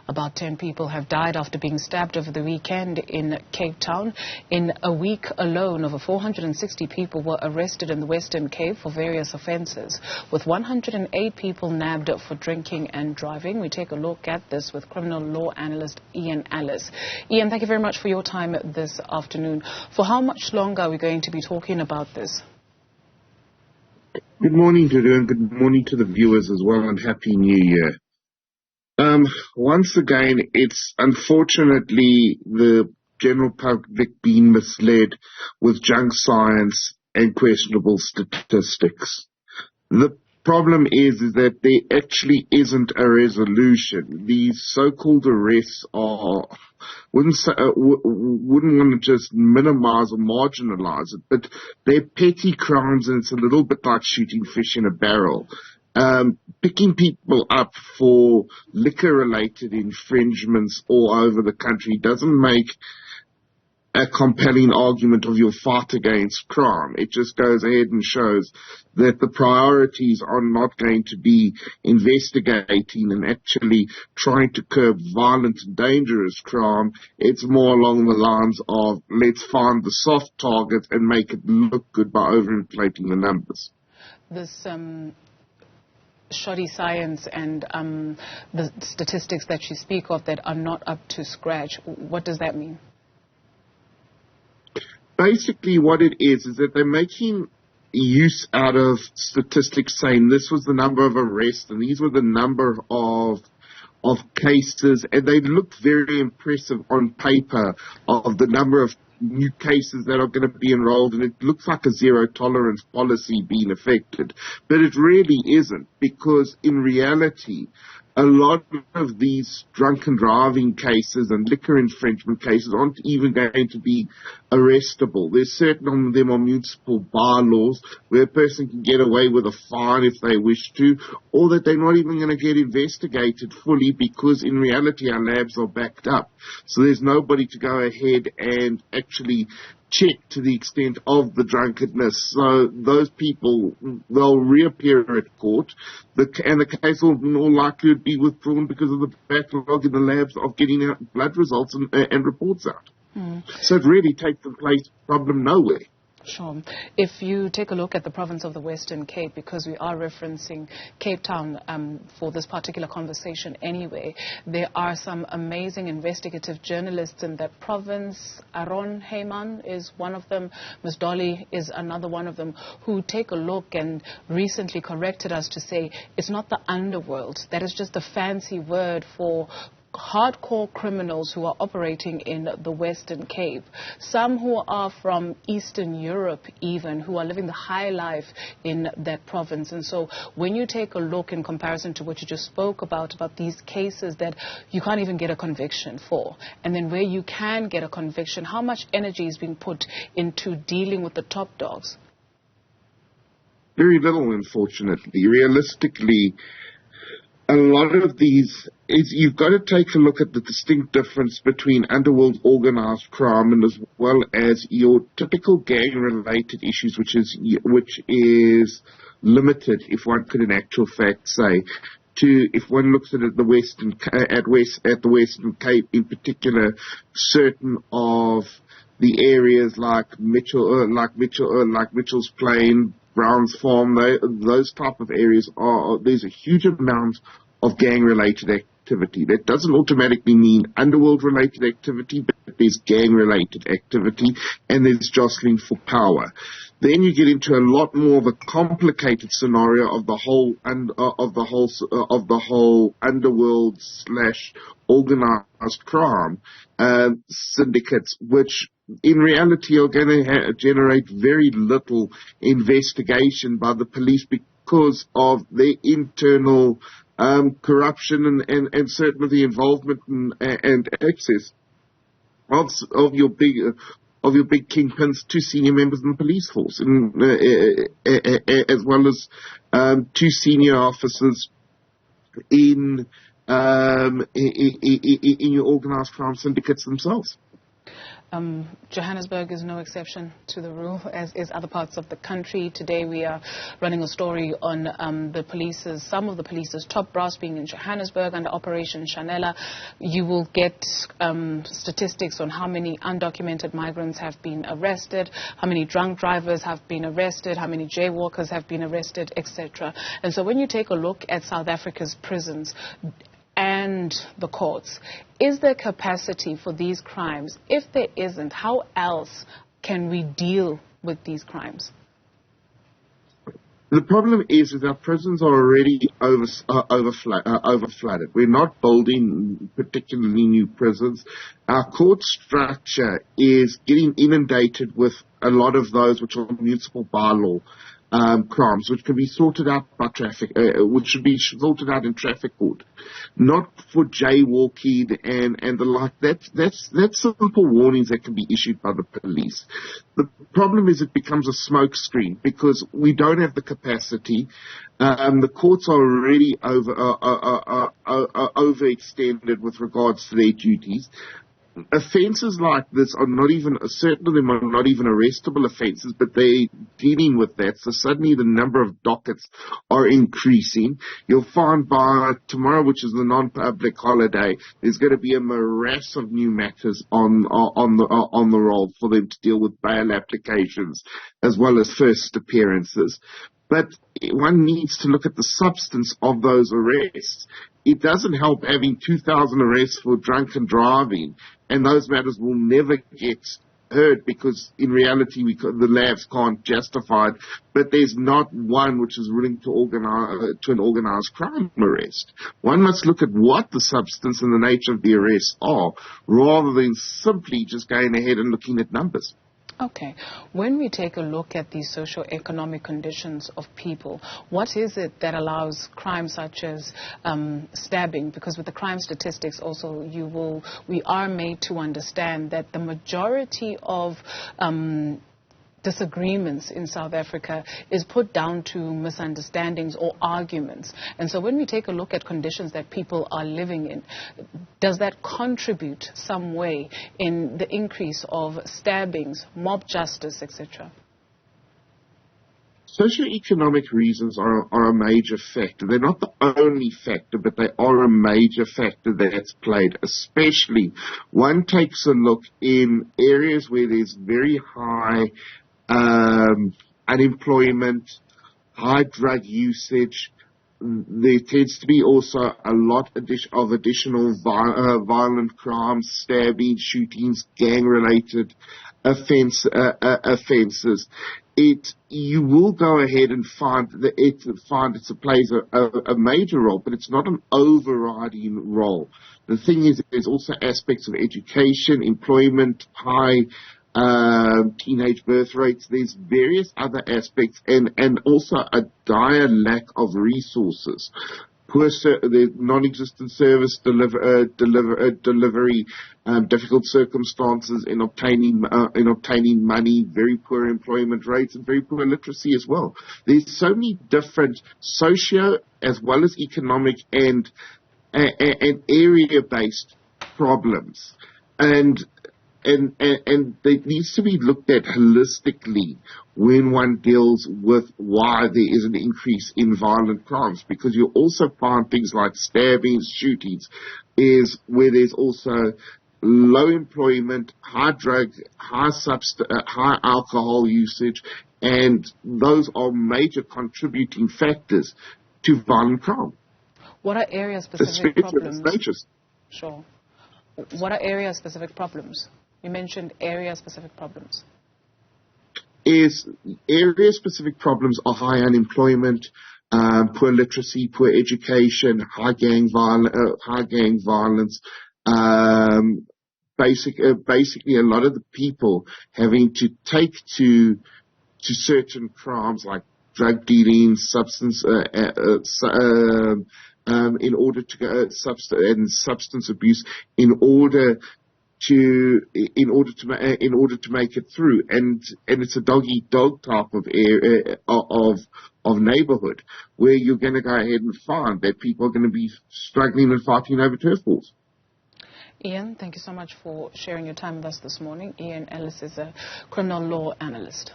About 10 people have died after being stabbed over the weekend in Cape Town. In a week alone, over 460 people were arrested in the Western Cape for various offences, with 108 people nabbed for drinking and driving. We take a look at this with criminal law analyst Ian Allis. Ian, thank you very much for your time this afternoon. For how much longer are we going to be talking about this? Good morning, Dudu, and good morning to the viewers as well, and Happy New Year. Once again, it's unfortunately the general public being misled with junk science and questionable statistics. The problem is that there actually isn't a resolution. These so-called arrests wouldn't want to just minimize or marginalize it, but they're petty crimes, and it's a little bit like shooting fish in a barrel. Picking people up for liquor-related infringements all over the country doesn't make a compelling argument of your fight against crime. It just goes ahead and shows that the priorities are not going to be investigating and actually trying to curb violent and dangerous crime. It's more along the lines of let's find the soft target and make it look good by overinflating the numbers. This shoddy science and the statistics that you speak of that are not up to scratch, what does that mean? Basically what it is that they're making use out of statistics saying this was the number of arrests and these were the number of cases, and they look very impressive on paper of the number of new cases that are going to be enrolled, and it looks like a zero tolerance policy being affected. But it really isn't, because in reality, a lot of these drunken driving cases and liquor infringement cases aren't even going to be arrestable. There's certain of them are municipal bylaws where a person can get away with a fine if they wish to, or that they're not even going to get investigated fully, because in reality our labs are backed up. So there's nobody to go ahead and actually check to the extent of the drunkenness. So those people, they'll reappear at court, and the case will more likely be withdrawn because of the backlog in the labs of getting out blood results and reports out. So it really takes the problem nowhere. Sure. If you take a look at the province of the Western Cape, because we are referencing Cape Town for this particular conversation anyway, there are some amazing investigative journalists in that province. Aaron Heyman is one of them. Ms. Dolly is another one of them, who take a look and recently corrected us to say it's not the underworld. That is just a fancy word for hardcore criminals who are operating in the Western Cape, some who are from Eastern Europe even, who are living the high life in that province. And so when you take a look in comparison to what you just spoke about these cases that you can't even get a conviction for, and then where you can get a conviction, how much energy is being put into dealing with the top dogs? Very little, unfortunately. Realistically, a lot of these you've got to take a look at the distinct difference between underworld organized crime and as well as your typical gang-related issues, which is limited, if one could in actual fact say, to, if one looks at it, the Western Cape in particular, certain of the areas like Mitchell's Plain, Brown's Farm, those type of areas there's a huge amount of gang-related activity. That doesn't automatically mean underworld-related activity, but there's gang-related activity, and there's jostling for power. Then you get into a lot more of a complicated scenario of the whole underworld / organized crime syndicates, which in reality are going to generate very little investigation by the police because of their internal corruption and certain of the involvement and access of your big kingpins to senior members in the police force, as well as 2 senior officers in your organised crime syndicates themselves. Johannesburg is no exception to the rule, as is other parts of the country. Today we are running a story on some of the police's top brass being in Johannesburg under Operation Chanela. You will get statistics on how many undocumented migrants have been arrested, how many drunk drivers have been arrested, how many jaywalkers have been arrested, etc. And so when you take a look at South Africa's prisons and the courts, is there capacity for these crimes? If there isn't, how else can we deal with these crimes? The problem is our prisons are already overflooded. We're not building particularly new prisons. Our court structure is getting inundated with a lot of those which are municipal bylaw crimes, which can be sorted out by which should be sorted out in traffic court, not for jaywalking and the like. That's simple warnings that can be issued by the police. The problem is it becomes a smoke screen because we don't have the capacity. The courts are already overextended with regards to their duties. Offences like this are not even, certain of them are not even arrestable offences, but they're dealing with that. So suddenly the number of dockets are increasing. You'll find by tomorrow, which is the non-public holiday, there's going to be a morass of new matters on the roll for them to deal with bail applications as well as first appearances. But one needs to look at the substance of those arrests. It doesn't help having 2,000 arrests for drunken driving, and those matters will never get heard because in reality the labs can't justify it. But there's not one which is willing to an organised crime arrest. One must look at what the substance and the nature of the arrests are, rather than simply just going ahead and looking at numbers. Okay. When we take a look at the socioeconomic conditions of people, what is it that allows crimes such as stabbing? Because with the crime statistics also, we are made to understand that the majority of disagreements in South Africa is put down to misunderstandings or arguments. And so when we take a look at conditions that people are living in, does that contribute some way in the increase of stabbings, mob justice, etc.? Socioeconomic reasons are a major factor. They're not the only factor, but they are a major factor that's played, especially one takes a look in areas where there's very high unemployment, high drug usage. There tends to be also a lot of additional violent crimes, stabbings, shootings, gang-related offences. You will go ahead and find that it plays a major role, but it's not an overriding role. The thing is, there's also aspects of education, employment, high teenage birth rates. There's various other aspects, and also a dire lack of resources. The non-existent service delivery, difficult circumstances in obtaining money, very poor employment rates, and very poor literacy as well. There's so many different socio as well as economic and area-based problems, and it needs to be looked at holistically when one deals with why there is an increase in violent crimes, because you also find things like stabbings, shootings, is where there's also low employment, high drug, high alcohol usage, and those are major contributing factors to violent crime. What are area-specific problems? Sure. What are area-specific problems? You mentioned area-specific problems. Area-specific problems are high unemployment, poor literacy, poor education, high gang violence. Basically, a lot of the people having to take to certain crimes like drug dealing, substance in order to substance abuse in order to make it through, and it's a dog-eat-dog type of area of neighborhood where you're going to go ahead and find that people are going to be struggling and fighting over turf wars. Ian, thank you so much for sharing your time with us this morning. Ian Allis is a criminal law analyst.